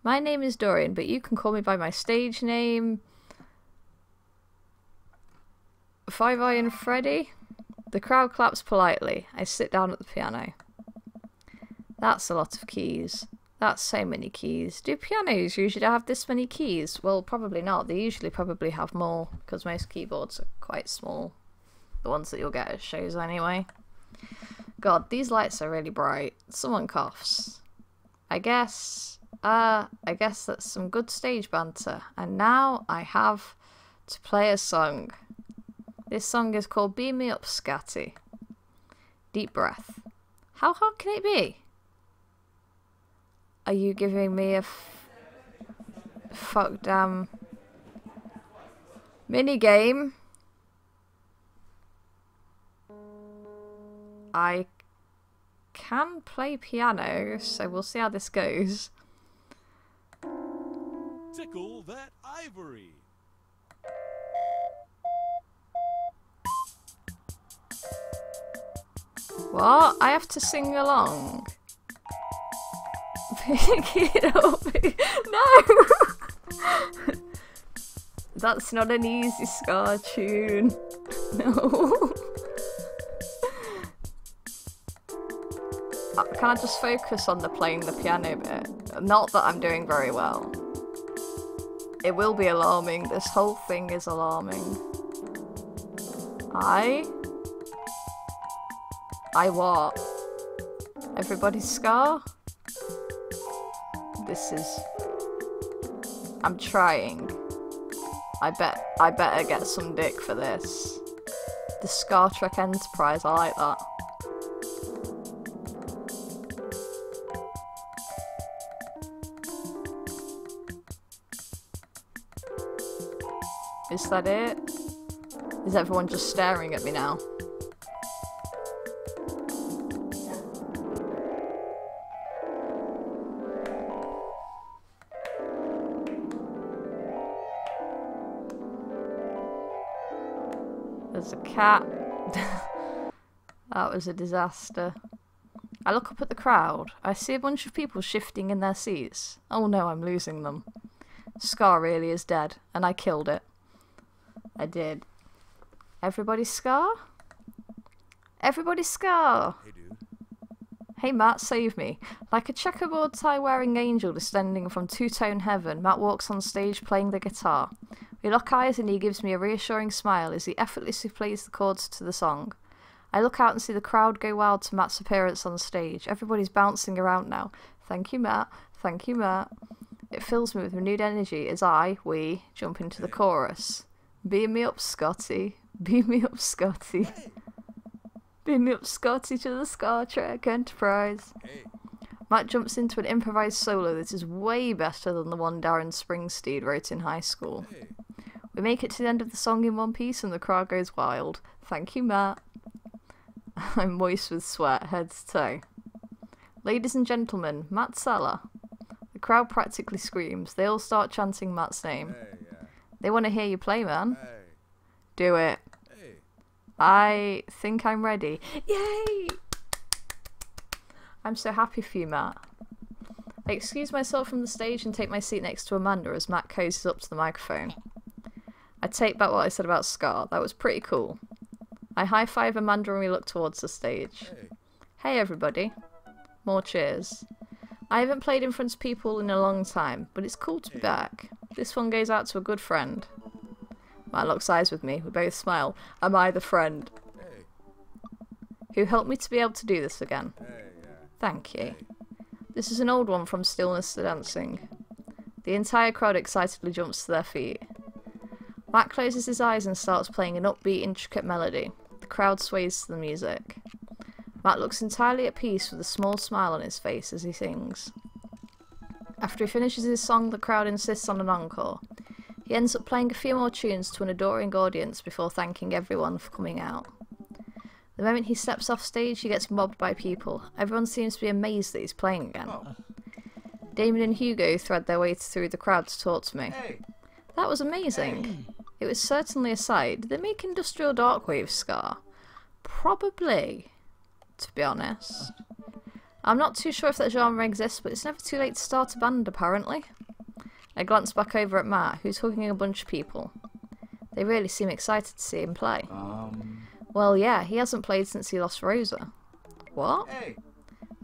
[SPEAKER 1] My name is Dorian, but you can call me by my stage name. Five Iron Freddy? The crowd claps politely. I sit down at the piano. That's a lot of keys. That's so many keys. Do pianos usually have this many keys? Well, probably not. They usually probably have more, because most keyboards are quite small. The ones that you'll get at shows anyway. God, these lights are really bright. Someone coughs. I guess that's some good stage banter. And now I have to play a song. This song is called Beam Me Up, Scatty. Deep breath. How hard can it be? Are you giving me a fuck damn mini game? I can play piano, so we'll see how this goes.
[SPEAKER 4] Tickle that ivory.
[SPEAKER 1] What? I have to sing along. Pick it up. No! That's not an easy Scar tune. No. Can I just focus on the playing the piano bit? Not that I'm doing very well. It will be alarming. This whole thing is alarming. I what? Everybody's Scar? This is... I'm trying. I better get some dick for this. The Scar Trek Enterprise, I like that. Is that it? Is everyone just staring at me now? There's a cat. That was a disaster. I look up at the crowd. I see a bunch of people shifting in their seats. Oh no, I'm losing them. Scar really is dead, and I killed it. I did. Everybody Scar? Everybody Scar!
[SPEAKER 2] Hey, dude.
[SPEAKER 1] Hey Matt, save me. Like a checkerboard tie-wearing angel descending from two-tone heaven, Matt walks on stage playing the guitar. We lock eyes and he gives me a reassuring smile as he effortlessly plays the chords to the song. I look out and see the crowd go wild to Matt's appearance on stage. Everybody's bouncing around now. Thank you, Matt. Thank you, Matt. It fills me with renewed energy as we jump into the chorus. Beam me up, Scotty. Beam me up, Scotty.
[SPEAKER 2] Hey.
[SPEAKER 1] Beam me up, Scotty, to the Star Trek Enterprise.
[SPEAKER 2] Hey.
[SPEAKER 1] Matt jumps into an improvised solo that is way better than the one Darren Springsteen wrote in high school.
[SPEAKER 2] Hey.
[SPEAKER 1] We make it to the end of the song in one piece and the crowd goes wild. Thank you, Matt. I'm moist with sweat, head to toe. Ladies and gentlemen, Matt Seller. The crowd practically screams. They all start chanting Matt's name.
[SPEAKER 2] Hey, yeah.
[SPEAKER 1] They want to hear you play, man.
[SPEAKER 2] Hey.
[SPEAKER 1] Do it.
[SPEAKER 2] Hey.
[SPEAKER 1] I think I'm ready. Yay! I'm so happy for you, Matt. I excuse myself from the stage and take my seat next to Amanda as Matt cozies up to the microphone. I take back what I said about Scar. That was pretty cool. I high-five Amanda and we look towards the stage.
[SPEAKER 2] Hey.
[SPEAKER 1] Hey everybody. More cheers. I haven't played in front of people in a long time, but it's cool to be back. This one goes out to a good friend. Matt locks eyes with me. We both smile. Am I the friend?
[SPEAKER 2] Hey.
[SPEAKER 1] Who helped me to be able to do this again?
[SPEAKER 2] Hey, yeah.
[SPEAKER 1] Thank you. This is an old one from Stillness to Dancing. The entire crowd excitedly jumps to their feet. Matt closes his eyes and starts playing an upbeat, intricate melody. The crowd sways to the music. Matt looks entirely at peace with a small smile on his face as he sings. After he finishes his song, the crowd insists on an encore. He ends up playing a few more tunes to an adoring audience before thanking everyone for coming out. The moment he steps off stage, he gets mobbed by people. Everyone seems to be amazed that he's playing again. Damon and Hugo thread their way through the crowd to talk to me.
[SPEAKER 2] Hey.
[SPEAKER 1] That was amazing. It was certainly a sight. Did they make Industrial Darkwave Scar? Probably, to be honest. I'm not too sure if that genre exists, but it's never too late to start a band, apparently. I glance back over at Matt, who's hugging a bunch of people. They really seem excited to see him play. Well, yeah, he hasn't played since he lost Rosa. What?
[SPEAKER 2] Hey.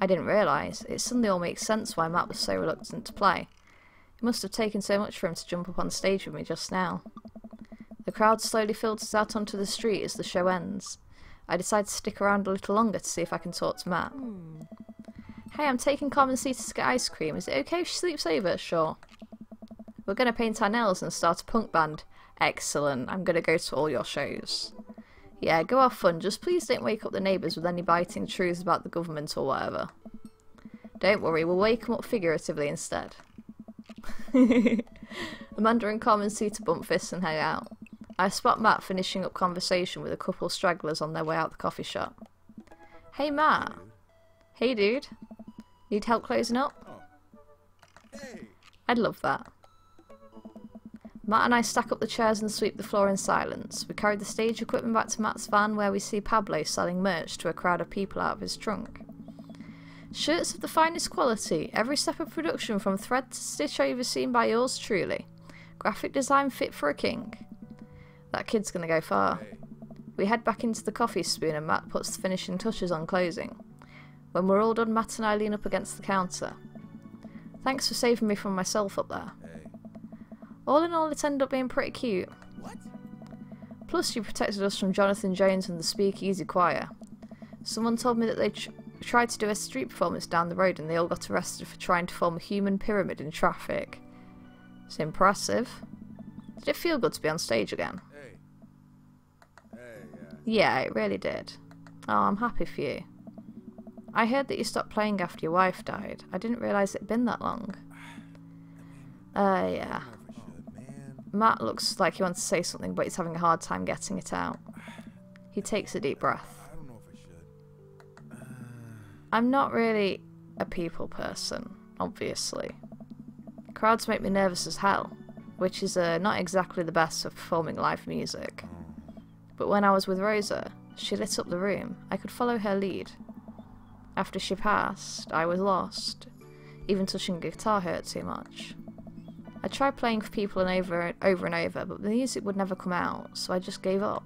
[SPEAKER 1] I didn't realise. It suddenly all makes sense why Matt was so reluctant to play. It must have taken so much for him to jump up on stage with me just now. The crowd slowly filters out onto the street as the show ends. I decide to stick around a little longer to see if I can talk to Matt. Hey, I'm taking Carmen Cita to get ice cream. Is it okay if she sleeps over? Sure. We're going to paint our nails and start a punk band. Excellent. I'm going to go to all your shows. Yeah, go have fun. Just please don't wake up the neighbours with any biting truths about the government or whatever. Don't worry, we'll wake them up figuratively instead. Amanda and Carmen Cita bump fists and hang out. I spot Matt finishing up conversation with a couple stragglers on their way out the coffee shop. Hey Matt. Hey dude. Need help closing up?
[SPEAKER 2] Hey.
[SPEAKER 1] I'd love that. Matt and I stack up the chairs and sweep the floor in silence. We carry the stage equipment back to Matt's van where we see Pablo selling merch to a crowd of people out of his trunk. Shirts of the finest quality, every step of production from thread to stitch overseen by yours truly. Graphic design fit for a king. That kid's gonna go far. We head back into the coffee spoon and Matt puts the finishing touches on closing. When we're all done, Matt and I lean up against the counter. Thanks for saving me from myself up there. All in all, it ended up being pretty cute.
[SPEAKER 2] What?
[SPEAKER 1] Plus, you protected us from Jonathan Jones and the Speakeasy Choir. Someone told me that they tried to do a street performance down the road and they all got arrested for trying to form a human pyramid in traffic. It's impressive. Did it feel good to be on stage again?
[SPEAKER 2] Hey. Hey, yeah.
[SPEAKER 1] Yeah, it really did. Oh, I'm happy for you. I heard that you stopped playing after your wife died. I didn't realise it'd been that long. Yeah. Matt looks like he wants to say something, but he's having a hard time getting it out. He takes a deep breath.
[SPEAKER 2] I don't know if I should.
[SPEAKER 1] I'm not really a people person, obviously. Crowds make me nervous as hell, which is not exactly the best for performing live music. But when I was with Rosa, she lit up the room. I could follow her lead. After she passed, I was lost. Even touching a guitar hurt too much. I tried playing for people and over and over, but the music would never come out, so I just gave up.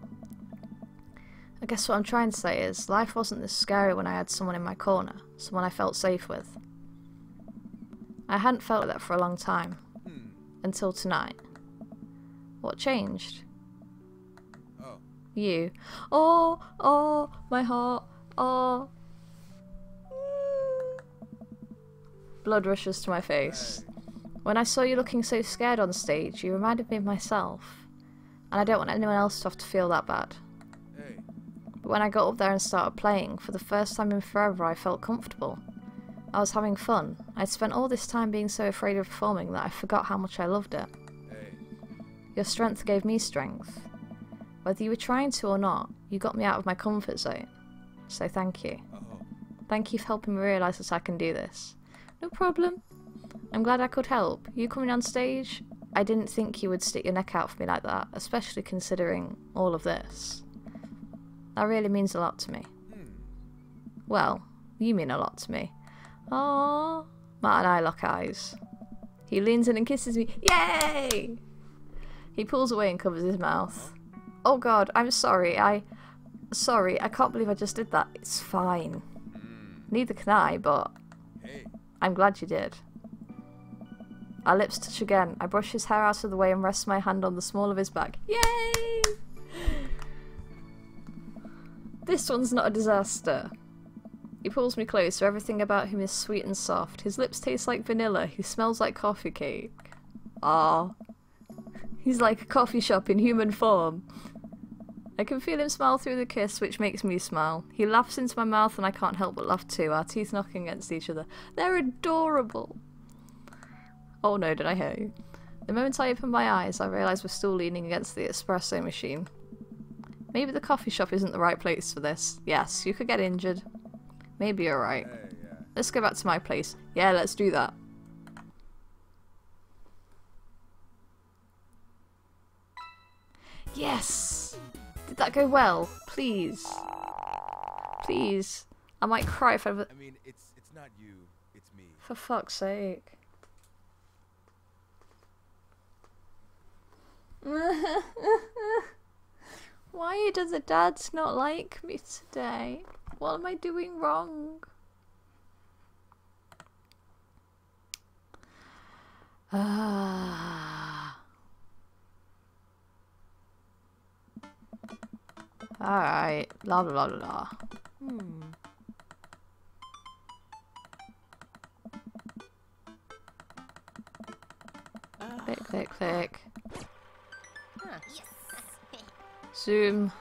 [SPEAKER 1] I guess what I'm trying to say is, life wasn't this scary when I had someone in my corner, someone I felt safe with. I hadn't felt like that for a long time. Until tonight. What changed?
[SPEAKER 2] Oh.
[SPEAKER 1] You. Oh, my heart. Oh. Blood rushes to my face. When I saw you looking so scared on stage, you reminded me of myself. And I don't want anyone else to have to feel that bad.
[SPEAKER 2] Hey.
[SPEAKER 1] But when I got up there and started playing, for the first time in forever I felt comfortable. I was having fun. I'd spent all this time being so afraid of performing that I forgot how much I loved it.
[SPEAKER 2] Hey.
[SPEAKER 1] Your strength gave me strength. Whether you were trying to or not, you got me out of my comfort zone. so thank you.
[SPEAKER 2] Oh.
[SPEAKER 1] Thank you for helping me realise that I can do this. No problem. I'm glad I could help. You coming on stage? I didn't think you would stick your neck out for me like that, especially considering all of this. That really means a lot to me. Well, you mean a lot to me. Aww. Matt and I lock eyes. He leans in and kisses me. Yay! He pulls away and covers his mouth. Oh god, I'm sorry. Sorry, I can't believe I just did that. It's fine. Neither can I, but
[SPEAKER 2] Hey.
[SPEAKER 1] I'm glad you did. Our lips touch again. I brush his hair out of the way and rest my hand on the small of his back. Yay! This one's not a disaster. He pulls me closer. Everything about him is sweet and soft. His lips taste like vanilla. He smells like coffee cake. Ah, he's like a coffee shop in human form. I can feel him smile through the kiss, which makes me smile. He laughs into my mouth and I can't help but laugh too, our teeth knocking against each other. They're adorable. Oh no, did I hear you? The moment I open my eyes, I realise we're still leaning against the espresso machine. Maybe the coffee shop isn't the right place for this. Yes, you could get injured. Maybe you're right.
[SPEAKER 2] Hey, yeah.
[SPEAKER 1] Let's go back to my place. Yeah, let's do that. Yes! Did that go well? Please. Please. I might cry if I...
[SPEAKER 2] I mean, it's not you, it's me.
[SPEAKER 1] For fuck's sake. Why does the dads not like me today? What am I doing wrong? Alright. Blah blah blah blah. Click, click, click. Zoom.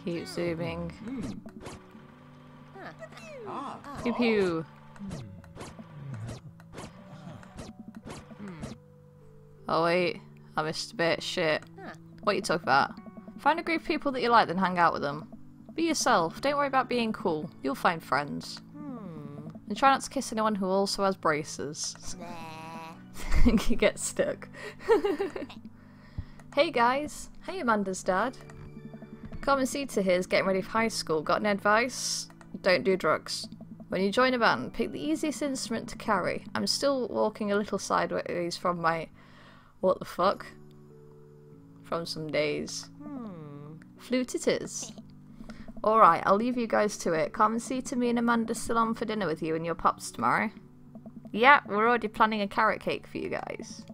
[SPEAKER 1] Keep zooming. Pew pew. Oh wait, I missed a bit. Shit. What you talk about? Find a group of people that you like, then hang out with them. Be yourself. Don't worry about being cool. You'll find friends. And try not to kiss anyone who also has braces. You get stuck. Hey guys. Hey Amanda's dad. Common Seater here is getting ready for high school. Got any advice? Don't do drugs. When you join a band, pick the easiest instrument to carry. I'm still walking a little sideways from my... What the fuck? From some days. Flute it is. Alright, I'll leave you guys to it. Come and see to me and Amanda still on for dinner with you and your pops tomorrow. Yeah, we're already planning a carrot cake for you guys.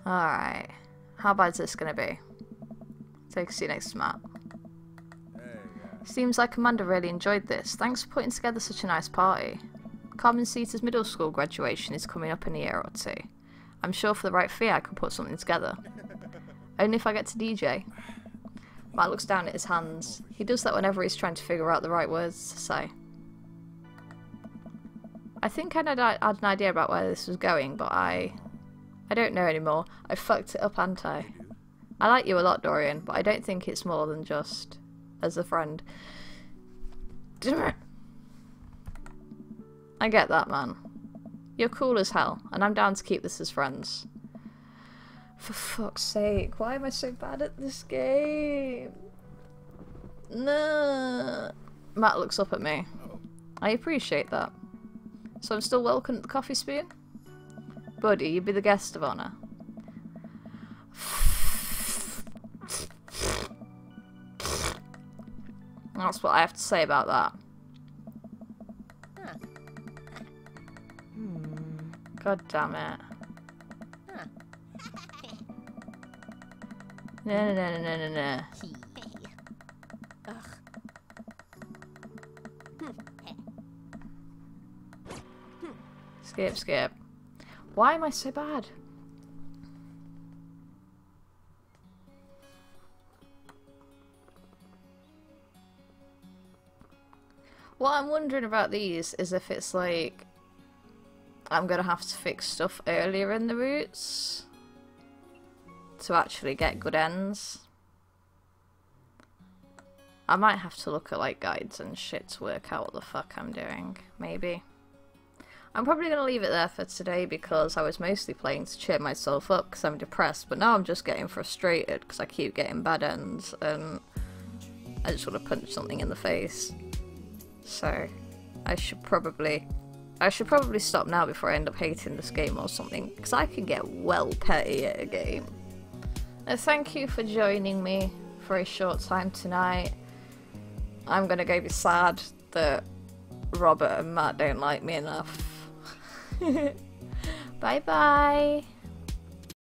[SPEAKER 1] Alright. How bad is this gonna be? Take a seat next to Matt.
[SPEAKER 2] Hey, yeah.
[SPEAKER 1] Seems like Amanda really enjoyed this. Thanks for putting together such a nice party. Common Seater's middle school graduation is coming up in a year or two. I'm sure for the right fee I could put something together. Only if I get to DJ. Matt looks down at his hands. He does that whenever he's trying to figure out the right words to say. I think I had an idea about where this was going, but I don't know anymore. I fucked it up, ain't I? I like you a lot, Dorian, but I don't think it's more than just as a friend. I get that, man. You're cool as hell, and I'm down to keep this as friends. For fuck's sake, why am I so bad at this game? No. Matt looks up at me. I appreciate that. So I'm still welcome at the coffee spoon? Buddy, you'd be the guest of honour. That's what I have to say about that. God damn it. No. Skip. Why am I so bad? What I'm wondering about these is if it's like I'm gonna have to fix stuff earlier in the routes to actually get good ends. I might have to look at like guides and shit to work out what the fuck I'm doing, maybe. I'm probably going to leave it there for today because I was mostly playing to cheer myself up because I'm depressed, but now I'm just getting frustrated because I keep getting bad ends and I just want to punch something in the face. So I should probably stop now before I end up hating this game or something, because I can get well petty at a game. Thank you for joining me for a short time tonight. I'm gonna go be sad that Robert and Matt don't like me enough. Bye bye.